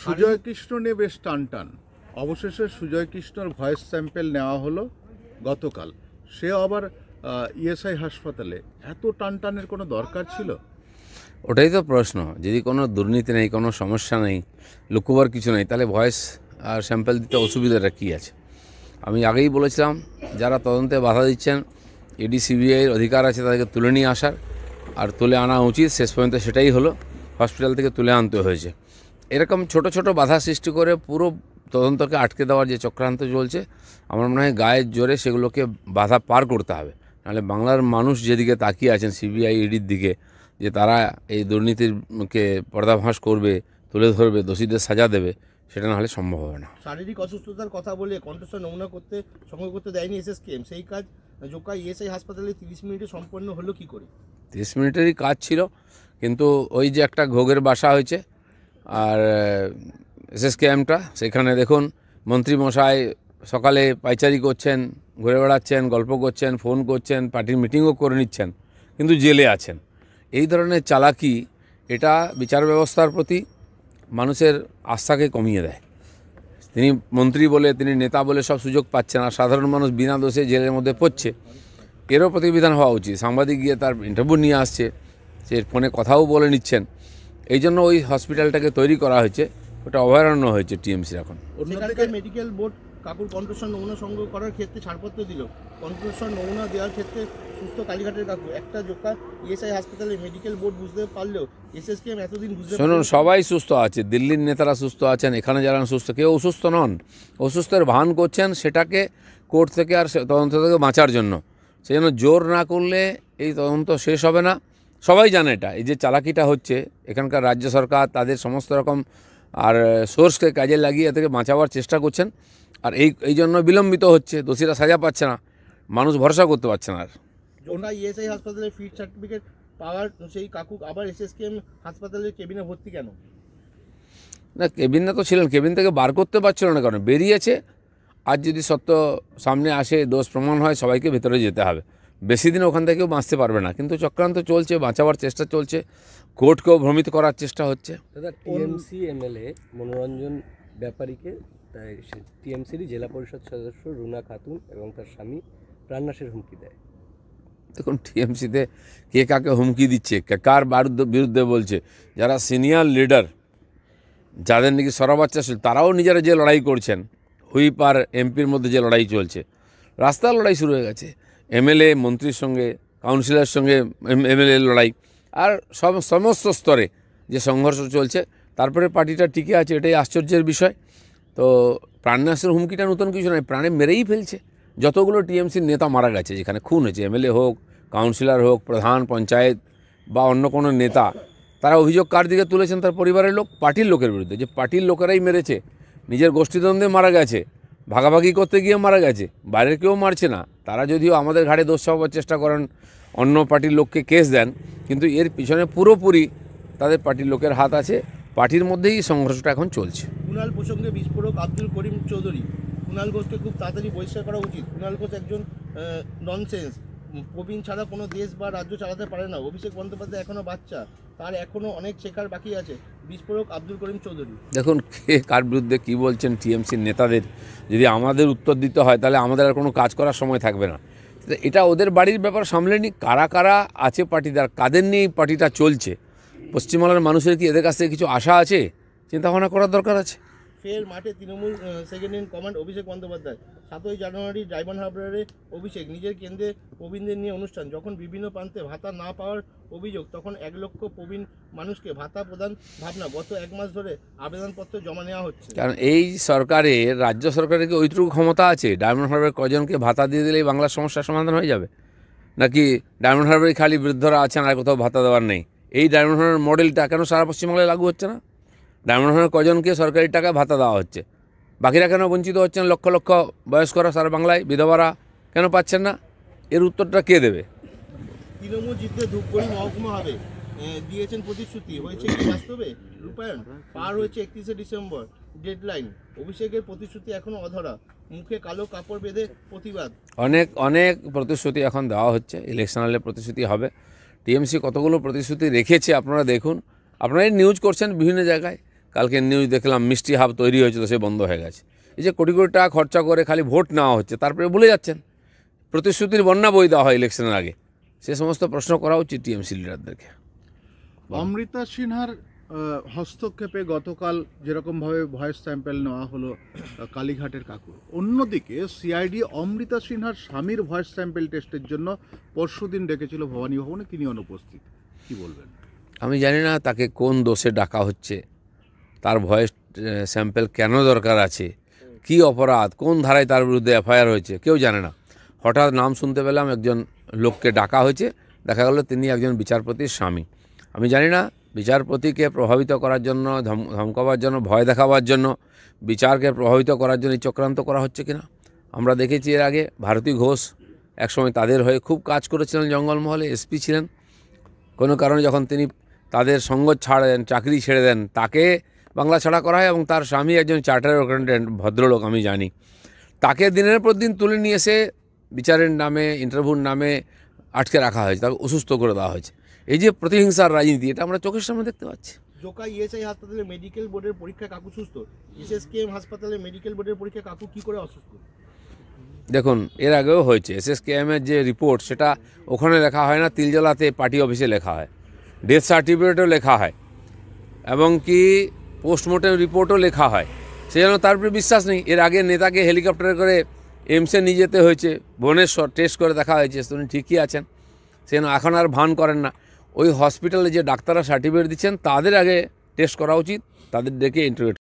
সুজয় কৃষ্ণ নিয়ে বেশ টান অবশেষে সুজয় কৃষ্ণর ভয়েস স্যাম্পেল নেওয়া হলো গতকাল। সে আবার ইএসআই হাসপাতালে, এত টানের কোনো দরকার ছিল? ওটাই তো প্রশ্ন। যদি কোনো দুর্নীতি নেই, কোনো সমস্যা নেই, লুকোবার কিছু নেই, তাহলে ভয়েস আর স্যাম্পেল দিতে অসুবিধাটা কী আছে? আমি আগেই বলেছিলাম, যারা তদন্তে বাধা দিচ্ছেন, ইডি সিবিআইয়ের অধিকার আছে তাদেরকে তুলে নিয়ে আসার, আর তুলে আনা উচিত। শেষ পর্যন্ত সেটাই হলো, হসপিটাল থেকে তুলে আনতে হয়েছে। এরকম ছোট ছোট বাধা সৃষ্টি করে পুরো তদন্তকে আটকে দেওয়ার যে চক্রান্ত চলছে, আমার মনে হয় গায়ের জোরে সেগুলোকে বাধা পার করতে হবে। নাহলে বাংলার মানুষ যেদিকে তাকিয়ে আছেন সিবিআই ইডির দিকে, যে তারা এই দুর্নীতিকে পর্দাফাঁস করবে, তুলে ধরবে, দোষীদের সাজা দেবে, সেটা না হলে সম্ভব হবে না। শারীরিক অসুস্থতার কথা বলে কণ্ঠস্বর নমুনা সংগ্রহ করতে দেয়নি এসএসকেএম, সেই কাজ জোকা ইএসআই হাসপাতালে 30 মিনিটে সম্পন্ন হলো কি করে? 30 মিনিটেরই কাজ ছিল, কিন্তু ওই যে একটা ঘোগের বাসা হয়েছে আর এসএসকেএমটা, সেখানে দেখুন মন্ত্রীমশাই সকালে পাইচারি করছেন, ঘুরে বেড়াচ্ছেন, গল্প করছেন, ফোন করছেন, পার্টির মিটিংও করে নিচ্ছেন, কিন্তু জেলে আছেন। এই ধরনের চালাকি, এটা বিচার ব্যবস্থার প্রতি মানুষের আস্থাকে কমিয়ে দেয়। তিনি মন্ত্রী বলে, তিনি নেতা বলে সব সুযোগ পাচ্ছেন, আর সাধারণ মানুষ বিনা দোষে জেলের মধ্যে পড়ছে। এরও প্রতিবিধান হওয়া উচিত। সাংবাদিক গিয়ে তার ইন্টারভিউ নিয়ে আসছে, সে ফোনে কথাও বলে নিচ্ছেন। এই জন্য ওই হসপিটালটাকে তৈরি করা হয়েছে, ওটা অভয়ারণ্য হয়েছে টিএমসির এখন। অন্যদিকে মেডিকেল বোর্ড কাকুর কণ্ঠস্বর নমুনা সংগ্রহ করার ক্ষেত্রে ছাড়পত্র দিল। কণ্ঠস্বর নমুনা দেওয়ার ক্ষেত্রে সুস্থ কালীঘাটের কাকু, একটা জোকা ইএসআই হাসপাতালে মেডিকেল বোর্ড বুঝতে পারলেও এসএসকেএম এতদিন বুঝতে শুনুন, সবাই সুস্থ আছে, দিল্লির নেতারা সুস্থ আছেন, এখানে যারা সুস্থ, কেউ অসুস্থ নন। অসুস্থের ভান করছেন, সেটাকে কোর্ট থেকে আর তদন্ত থেকে বাঁচার জন্য। সেই জন্য জোর না করলে এই তদন্ত শেষ হবে না। সবাই জানে এটা, এই যে চালাকিটা হচ্ছে, এখানকার রাজ্য সরকার তাদের সমস্ত রকম আর সোর্সকে কাজে লাগিয়ে এ থেকে বাঁচাবার চেষ্টা করছেন, আর এই জন্য বিলম্বিত হচ্ছে, দোষীরা সাজা পাচ্ছে না, মানুষ ভরসা করতে পারছে না। আর জোকা ইএসআই হাসপাতালে ফিট সার্টিফিকেট পাওয়ার সেই কাকু আবার এসএসকেএম হাসপাতালের কেবিনে ভর্তি কেন? না, কেবিনে তো ছিলেন, কেবিন থেকে বার করতে পারছিল না, কারণ বেরিয়েছে। আজ যদি সত্য সামনে আসে, দোষ প্রমাণ হয়, সবাইকে ভেতরে যেতে হবে। বেশি দিন ওখান থেকেও বাঁচতে পারবে না। কিন্তু চক্রান্ত চলছে, বাঁচাবার চেষ্টা চলছে, কোর্টকেও ভ্রমিত করার চেষ্টা হচ্ছে। দাদা, টিএমসি এমএলএ মনোরঞ্জন ব্যাপারীকে টিএমসিরই জেলা পরিষদ সদস্য রুনা খাতুন এবং তার স্বামী প্রাণনাশের হুমকি দেয়। দেখুন, টিএমসিতে কে কাকে হুমকি দিচ্ছে, কার বিরুদ্ধে বলছে, যারা সিনিয়র লিডার, যাদের নাকি সরাবাচ্চা ছিল, তারাও নিজেরা যে লড়াই করছেন, হুইপ আর এমপির মধ্যে যে লড়াই চলছে, রাস্তার লড়াই শুরু হয়ে গেছে। এমএলএ মন্ত্রীর সঙ্গে, কাউন্সিলরের সঙ্গে এমএলএ লড়াই, আর সমস্ত স্তরে যে সংঘর্ষ চলছে, তারপরে পার্টিটা টিকে আছে, এটাই আশ্চর্যের বিষয়। তো প্রাণনাশের হুমকিটা নতুন কিছু নয়, প্রাণে মেরেই ফেলছে। যতগুলো টিএমসির নেতা মারা গেছে, যেখানে খুন হয়েছে, এমএলএ হোক, কাউন্সিলর হোক, প্রধান পঞ্চায়েত বা অন্য কোনো নেতা, তারা অভিযোগ কার দিকে তুলেছেন? তার পরিবারের লোক, পার্টির লোকের বিরুদ্ধে, যে পার্টির লোকেরাই মেরেছে, নিজের গোষ্ঠীদ্বন্দ্বে মারা গেছে, ভাগাভাগি করতে গিয়ে মারা গেছে, বাইরের কেউ মারছে না। তারা যদিও আমাদের ঘাড়ে দোষ চাপাবার চেষ্টা করেন, অন্য পার্টির লোককে কেস দেন, কিন্তু এর পিছনে পুরোপুরি তাদের পার্টির লোকের হাত আছে। পার্টির মধ্যেই সংঘর্ষটা এখন চলছে। কুণাল প্রসঙ্গে বিস্ফোরক আব্দুল করিম চৌধুরী, কুণাল ঘোষকে খুব তাড়াতাড়ি বহিষ্কার করা উচিত। কুণাল ঘোষ একজন ননসেন্স, প্রবীণ ছাড়া কোনো দেশ বা রাজ্য চালাতে পারে না। অভিষেক বন্দ্যোপাধ্যায় এখনও বাচ্চা, তার এখনও অনেক শেখার বাকি আছে। বিস্ফোরক আব্দুল করিম চৌধুরী। দেখুন, কে কার বিরুদ্ধে কী বলছেন টিএমসির নেতাদের যদি আমাদের উত্তর দিতে হয়, তাহলে আমাদের আর কোনো কাজ করার সময় থাকবে না। এটা ওদের বাড়ির ব্যাপার, সামলে নি। কারা কারা আছে পার্টিদার, কাদের নিয়ে এই পার্টিটা চলছে, পশ্চিমবাংলার মানুষের কি এদের কাছ থেকে কিছু আশা আছে? চিন্তাভাবনা করার দরকার আছে। ফের মাঠে Trinamool second in command Abhishek Bandyopadhyay. 7ই জানুয়ারি ডায়মন্ড হারবারে অভিষেক নিজের কেন্দ্রে প্রবীণদের নিয়ে অনুষ্ঠান। যখন বিভিন্ন প্রান্তে ভাতা না পাওয়ার অভিযোগ, তখন 1 লক্ষ প্রবীণ মানুষকে ভাতা প্রদান ভাবনা। গত 1 মাস ধরে আবেদনপত্র জমা নেওয়া হচ্ছে। কারণ এই সরকারের, রাজ্য সরকারের কি ওইটুকু ক্ষমতা আছে? ডায়মন্ড হারবারের কজনকে ভাতা দিয়ে দিলেই বাংলার সমস্যার সমাধান হয়ে যাবে? নাকি ডায়মন্ড হারবারে খালি বৃদ্ধরা আছেন, আর কোথাও ভাতা দেওয়ার নেই? এই ডায়মন্ড হারবার মডেলটা কেন সারা পশ্চিমবাংলায় লাগু হচ্ছে না? ডায়মন্ড হারবার কজনকে সরকারি টাকায় ভাতা দেওয়া হচ্ছে, বাকিরা কেন বঞ্চিত হচ্ছেন? লক্ষ লক্ষ বয়স্করা সারা বাংলায়, বিধবারা কেন পাচ্ছেন না? এর উত্তরটা কে দেবে? তৃণমূল জিতলে ধূপগুড়ি মহকুমা হবে দিয়েছেন প্রতিশ্রুতি, হয়েছে কি বাস্তবে রূপায়ণ? পার হয়েছে 31শে ডিসেম্বর ডেডলাইন, অভিষেকের প্রতিশ্রুতি এখনও অধরা। মুখে কালো কাপড় বেঁধে প্রতিবাদ। অনেক প্রতিশ্রুতি এখন দেওয়া হচ্ছে, ইলেকশনালে প্রতিশ্রুতি হবে। টিএমসি কতগুলো প্রতিশ্রুতি রেখেছে আপনারা দেখুন, আপনারা নিউজ করছেন বিভিন্ন জায়গায়, কালকে নিউজ দেখলাম মিষ্টি হাব তৈরি হয়েছিল, সে বন্ধ হয়ে গেছে। এই যে কোটি কোটি টাকা খরচা করে খালি ভোট নেওয়া হচ্ছে, তারপরে ভুলে যাচ্ছেন। প্রতিশ্রুতির বন্যা বই দেওয়া হয় ইলেকশনের আগে, সে সমস্ত প্রশ্ন করা উচিত টিএমসি লিডারদেরকে। অমৃতা সিনহার হস্তক্ষেপে গতকাল যেরকমভাবে ভয়েস স্যাম্পেল নেওয়া হলো কালীঘাটের কাকুর, অন্যদিকে সিআইডি অমৃতা সিনহার স্বামীর ভয়েস স্যাম্পেল টেস্টের জন্য পরশুদিন ডেকেছিল ভবানী ভবনে, তিনি অনুপস্থিত। কি বলবেন? আমি জানি না তাকে কোন দোষে ডাকা হচ্ছে, তার ভয়েস স্যাম্পেল কেন দরকার আছে, কি অপরাধ, কোন ধারায় তার বিরুদ্ধে এফআইআর হয়েছে, কেউ জানে না। হঠাৎ নাম শুনতে পেলাম একজন লোককে ডাকা হয়েছে, দেখা গেল তিনি একজন বিচারপতির স্বামী। আমি জানি না বিচারপতিকে প্রভাবিত করার জন্য, ধমকাবার জন্য, ভয় দেখাবার জন্য, বিচারকে প্রভাবিত করার জন্য চক্রান্ত করা হচ্ছে কিনা। আমরা দেখেছি এর আগে ভারতী ঘোষ একসময় তাদের হয়ে খুব কাজ করেছিলেন, জঙ্গলমহলে এসপি ছিলেন। কোনো কারণে যখন তিনি তাদের সঙ্গ ছাড়েন, চাকরি ছেড়ে দেন, তাকে বাংলা ছাড়া করা হয় এবং তার স্বামী একজন চার্টার্ড অ্যাকাউন্ট্যান্ট, ভদ্রলোক আমি জানি। তাকে দিনের পর দিন তুলে নিয়ে এসে বিচারের নামে, ইন্টারভিউর নামে আটকে রাখা হয়েছে, তাকে অসুস্থ করে দেওয়া হয়েছে। এই যে প্রতিহিংসার রাজনীতি, এটা আমরা চোখের সামনে দেখতে পাচ্ছি। জোকা ইএসআই হাসপাতালে মেডিকেল বোর্ডের পরীক্ষা কাকু সুস্থ, এসএসকেএম হাসপাতালে মেডিকেল বোর্ডের পরীক্ষা কাকু কি করে অসুস্থ? দেখুন, এর আগেও হয়েছে। এসএসকেএমের যে রিপোর্ট, সেটা ওখানে লেখা হয় না, তিলজলাতে পার্টি অফিসে লেখা হয়, ডেথ সার্টিফিকেটও লেখা হয়, এবং কি পোস্টমর্টেম রিপোর্টও লেখা হয়। সেই জন্য তার উপরে বিশ্বাস নেই। এর আগে নেতাকে হেলিকপ্টারে করে এমসে নিয়ে যেতে হয়েছে, ভুবনেশ্বর, টেস্ট করে দেখা হয়েছে উনি ঠিকই আছেন। সেই জন্য এখন আর ভান করেন না। ওই হসপিটালে যে ডাক্তাররা সার্টিফিকেট দিচ্ছেন, তাদের আগে টেস্ট করা উচিত, তাদের ডেকে ইন্টারভিউ